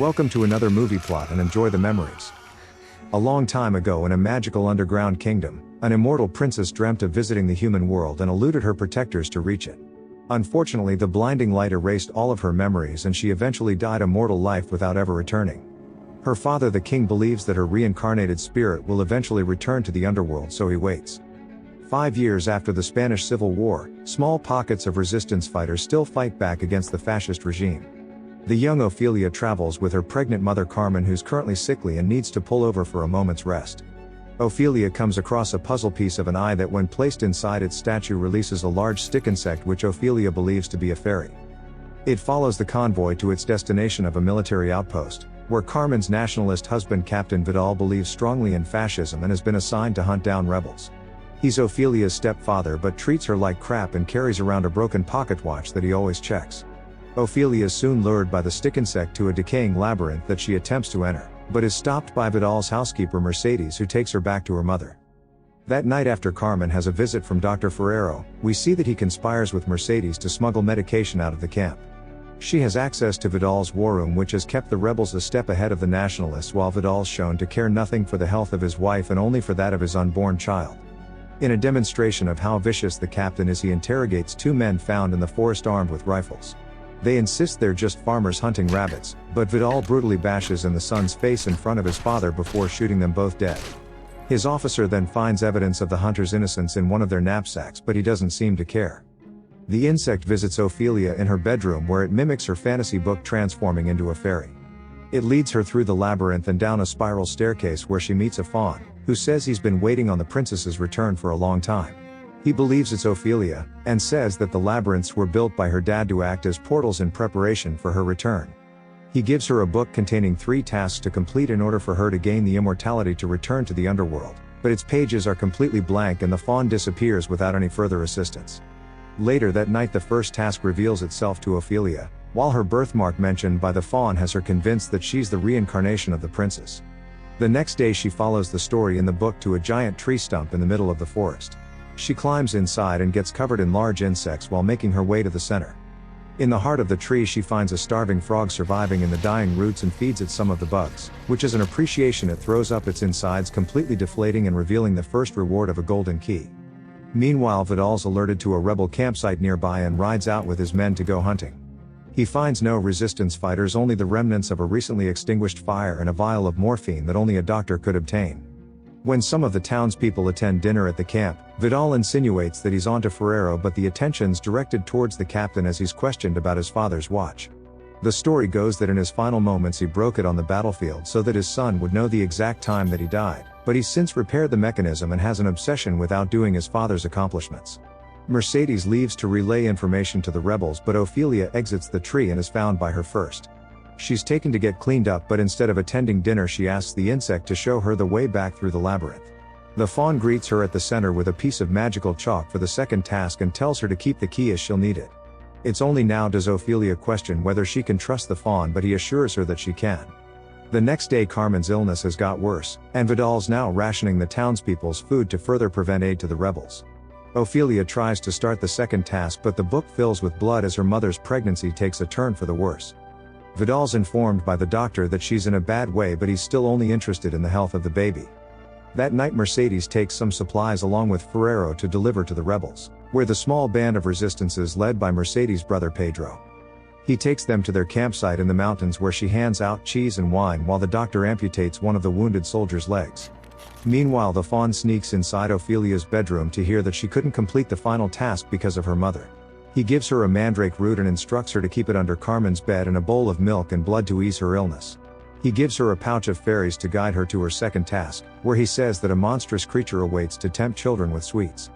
Welcome to another movie plot and enjoy the memories. A long time ago in a magical underground kingdom, an immortal princess dreamt of visiting the human world and eluded her protectors to reach it. Unfortunately, the blinding light erased all of her memories and she eventually died a mortal life without ever returning. Her father the king believes that her reincarnated spirit will eventually return to the underworld, so he waits. 5 years after the Spanish Civil War, small pockets of resistance fighters still fight back against the fascist regime. The young Ofelia travels with her pregnant mother Carmen, who's currently sickly and needs to pull over for a moment's rest. Ofelia comes across a puzzle piece of an eye that, when placed inside its statue, releases a large stick insect which Ofelia believes to be a fairy. It follows the convoy to its destination of a military outpost, where Carmen's nationalist husband Captain Vidal believes strongly in fascism and has been assigned to hunt down rebels. He's Ophelia's stepfather but treats her like crap and carries around a broken pocket watch that he always checks. Ofelia is soon lured by the stick insect to a decaying labyrinth that she attempts to enter, but is stopped by Vidal's housekeeper Mercedes, who takes her back to her mother. That night, after Carmen has a visit from Dr. Ferreiro, we see that he conspires with Mercedes to smuggle medication out of the camp. She has access to Vidal's war room, which has kept the rebels a step ahead of the nationalists, while Vidal's shown to care nothing for the health of his wife and only for that of his unborn child. In a demonstration of how vicious the captain is, he interrogates 2 men found in the forest armed with rifles. They insist they're just farmers hunting rabbits, but Vidal brutally bashes in the son's face in front of his father before shooting them both dead. His officer then finds evidence of the hunter's innocence in one of their knapsacks, but he doesn't seem to care. The insect visits Ofelia in her bedroom, where it mimics her fantasy book, transforming into a fairy. It leads her through the labyrinth and down a spiral staircase where she meets a faun, who says he's been waiting on the princess's return for a long time. He believes it's Ofelia, and says that the labyrinths were built by her dad to act as portals in preparation for her return. He gives her a book containing 3 tasks to complete in order for her to gain the immortality to return to the underworld, but its pages are completely blank and the faun disappears without any further assistance. Later that night, the first task reveals itself to Ofelia, while her birthmark mentioned by the faun has her convinced that she's the reincarnation of the princess. The next day she follows the story in the book to a giant tree stump in the middle of the forest. She climbs inside and gets covered in large insects while making her way to the center. In the heart of the tree she finds a starving frog surviving in the dying roots and feeds it some of the bugs, which is an appreciation it throws up its insides, completely deflating and revealing the first reward of a golden key. Meanwhile, Vidal's alerted to a rebel campsite nearby and rides out with his men to go hunting. He finds no resistance fighters, only the remnants of a recently extinguished fire and a vial of morphine that only a doctor could obtain. When some of the townspeople attend dinner at the camp, Vidal insinuates that he's on to Ferreiro, but the attention's directed towards the captain as he's questioned about his father's watch. The story goes that in his final moments he broke it on the battlefield so that his son would know the exact time that he died, but he's since repaired the mechanism and has an obsession with outdoing his father's accomplishments. Mercedes leaves to relay information to the rebels, but Ofelia exits the tree and is found by her first. She's taken to get cleaned up, but instead of attending dinner she asks the insect to show her the way back through the labyrinth. The faun greets her at the center with a piece of magical chalk for the second task and tells her to keep the key as she'll need it. It's only now does Ofelia question whether she can trust the faun, but he assures her that she can. The next day Carmen's illness has got worse, and Vidal's now rationing the townspeople's food to further prevent aid to the rebels. Ofelia tries to start the second task, but the book fills with blood as her mother's pregnancy takes a turn for the worse. Vidal's informed by the doctor that she's in a bad way, but he's still only interested in the health of the baby. That night Mercedes takes some supplies along with Ferreiro to deliver to the rebels, where the small band of resistance is led by Mercedes' brother Pedro. He takes them to their campsite in the mountains, where she hands out cheese and wine while the doctor amputates one of the wounded soldier's legs. Meanwhile, the faun sneaks inside Ophelia's bedroom to hear that she couldn't complete the final task because of her mother. He gives her a mandrake root and instructs her to keep it under Carmen's bed and a bowl of milk and blood to ease her illness. He gives her a pouch of fairies to guide her to her second task, where he says that a monstrous creature awaits to tempt children with sweets.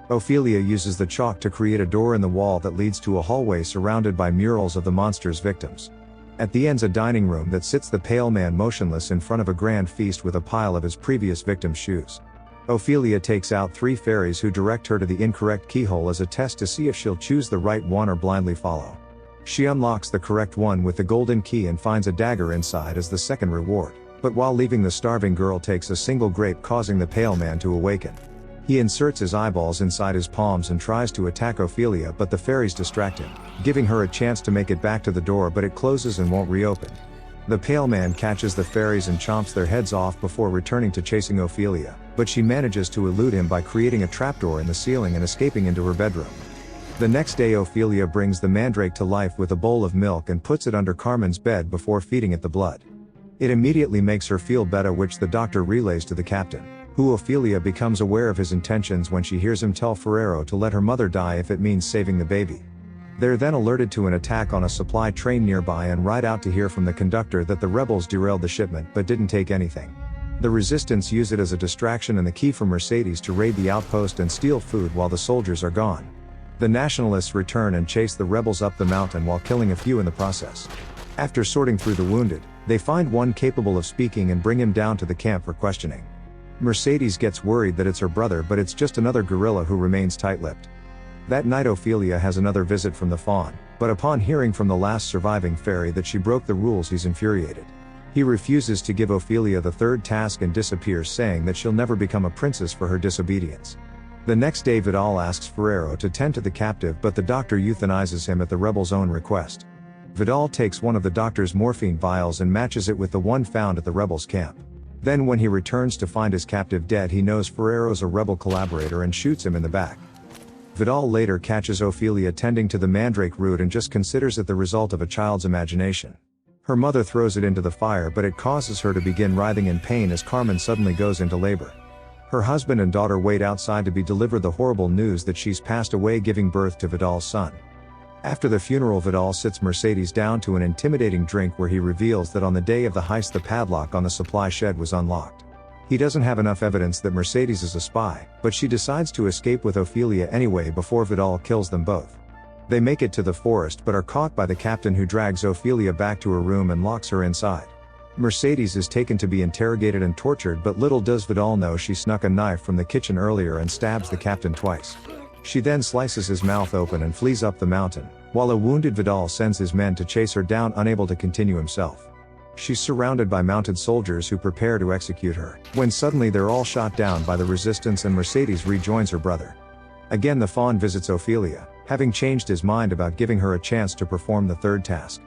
Ofelia uses the chalk to create a door in the wall that leads to a hallway surrounded by murals of the monster's victims. At the end's a dining room that sits the pale man motionless in front of a grand feast with a pile of his previous victims' shoes. Ofelia takes out 3 fairies who direct her to the incorrect keyhole as a test to see if she'll choose the right one or blindly follow. She unlocks the correct one with the golden key and finds a dagger inside as the second reward, but while leaving, the starving girl takes a single grape, causing the pale man to awaken. He inserts his eyeballs inside his palms and tries to attack Ofelia, but the fairies distract him, giving her a chance to make it back to the door, but it closes and won't reopen. The pale man catches the fairies and chomps their heads off before returning to chasing Ofelia, but she manages to elude him by creating a trapdoor in the ceiling and escaping into her bedroom. The next day Ofelia brings the mandrake to life with a bowl of milk and puts it under Carmen's bed before feeding it the blood. It immediately makes her feel better, which the doctor relays to the captain, who Ofelia becomes aware of his intentions when she hears him tell Ferreiro to let her mother die if it means saving the baby. They're then alerted to an attack on a supply train nearby and ride out to hear from the conductor that the rebels derailed the shipment but didn't take anything. The resistance use it as a distraction and the key for Mercedes to raid the outpost and steal food while the soldiers are gone. The nationalists return and chase the rebels up the mountain while killing a few in the process. After sorting through the wounded, they find one capable of speaking and bring him down to the camp for questioning. Mercedes gets worried that it's her brother, but it's just another guerrilla who remains tight-lipped. That night Ofelia has another visit from the Faun, but upon hearing from the last surviving fairy that she broke the rules, he's infuriated. He refuses to give Ofelia the third task and disappears, saying that she'll never become a princess for her disobedience. The next day Vidal asks Ferreiro to tend to the captive, but the doctor euthanizes him at the rebels' own request. Vidal takes one of the doctor's morphine vials and matches it with the one found at the rebels' camp. Then when he returns to find his captive dead, he knows Ferreiro's a rebel collaborator and shoots him in the back. Vidal later catches Ofelia tending to the mandrake root and just considers it the result of a child's imagination. Her mother throws it into the fire, but it causes her to begin writhing in pain as Carmen suddenly goes into labor. Her husband and daughter wait outside to be delivered the horrible news that she's passed away, giving birth to Vidal's son. After the funeral, Vidal sits Mercedes down to an intimidating drink where he reveals that on the day of the heist the padlock on the supply shed was unlocked. He doesn't have enough evidence that Mercedes is a spy, but she decides to escape with Ofelia anyway before Vidal kills them both. They make it to the forest but are caught by the captain, who drags Ofelia back to her room and locks her inside. Mercedes is taken to be interrogated and tortured, but little does Vidal know she snuck a knife from the kitchen earlier and stabs the captain twice. She then slices his mouth open and flees up the mountain, while a wounded Vidal sends his men to chase her down, unable to continue himself. She's surrounded by mounted soldiers who prepare to execute her, when suddenly they're all shot down by the resistance and Mercedes rejoins her brother. Again the Faun visits Ofelia, having changed his mind about giving her a chance to perform the third task.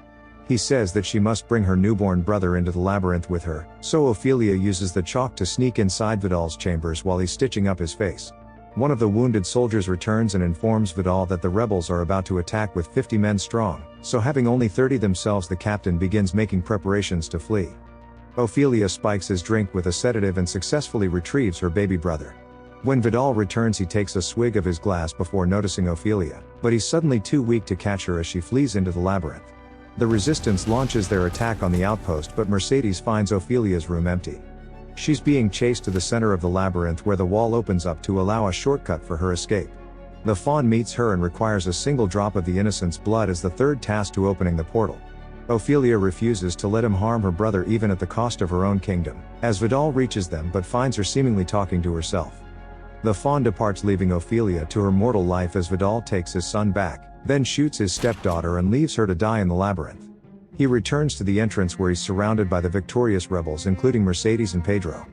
He says that she must bring her newborn brother into the labyrinth with her, so Ofelia uses the chalk to sneak inside Vidal's chambers while he's stitching up his face. One of the wounded soldiers returns and informs Vidal that the rebels are about to attack with 50 men strong, so having only 30 themselves, the captain begins making preparations to flee. Ofelia spikes his drink with a sedative and successfully retrieves her baby brother. When Vidal returns, he takes a swig of his glass before noticing Ofelia, but he's suddenly too weak to catch her as she flees into the labyrinth. The resistance launches their attack on the outpost, but Mercedes finds Ophelia's room empty. She's being chased to the center of the labyrinth, where the wall opens up to allow a shortcut for her escape. The Faun meets her and requires a single drop of the innocent's blood as the third task to opening the portal. Ofelia refuses to let him harm her brother, even at the cost of her own kingdom, as Vidal reaches them but finds her seemingly talking to herself. The Faun departs, leaving Ofelia to her mortal life as Vidal takes his son back, then shoots his stepdaughter and leaves her to die in the labyrinth. He returns to the entrance where he's surrounded by the victorious rebels, including Mercedes and Pedro.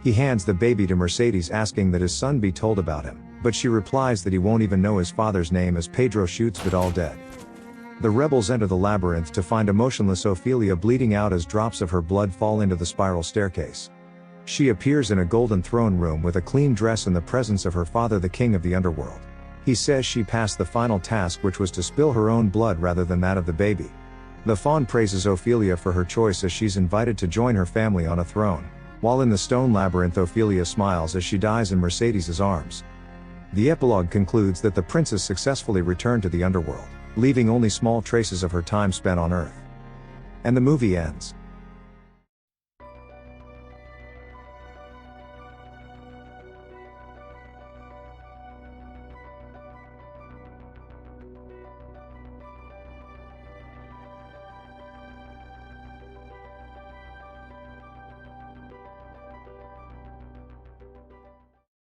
He hands the baby to Mercedes, asking that his son be told about him, but she replies that he won't even know his father's name as Pedro shoots Vidal dead. The rebels enter the labyrinth to find a motionless Ofelia bleeding out as drops of her blood fall into the spiral staircase. She appears in a golden throne room with a clean dress in the presence of her father, the king of the Underworld. He says she passed the final task, which was to spill her own blood rather than that of the baby. The Faun praises Ofelia for her choice as she's invited to join her family on a throne. While in the stone labyrinth, Ofelia smiles as she dies in Mercedes' arms. The epilogue concludes that the princess successfully returned to the Underworld, leaving only small traces of her time spent on Earth. And the movie ends.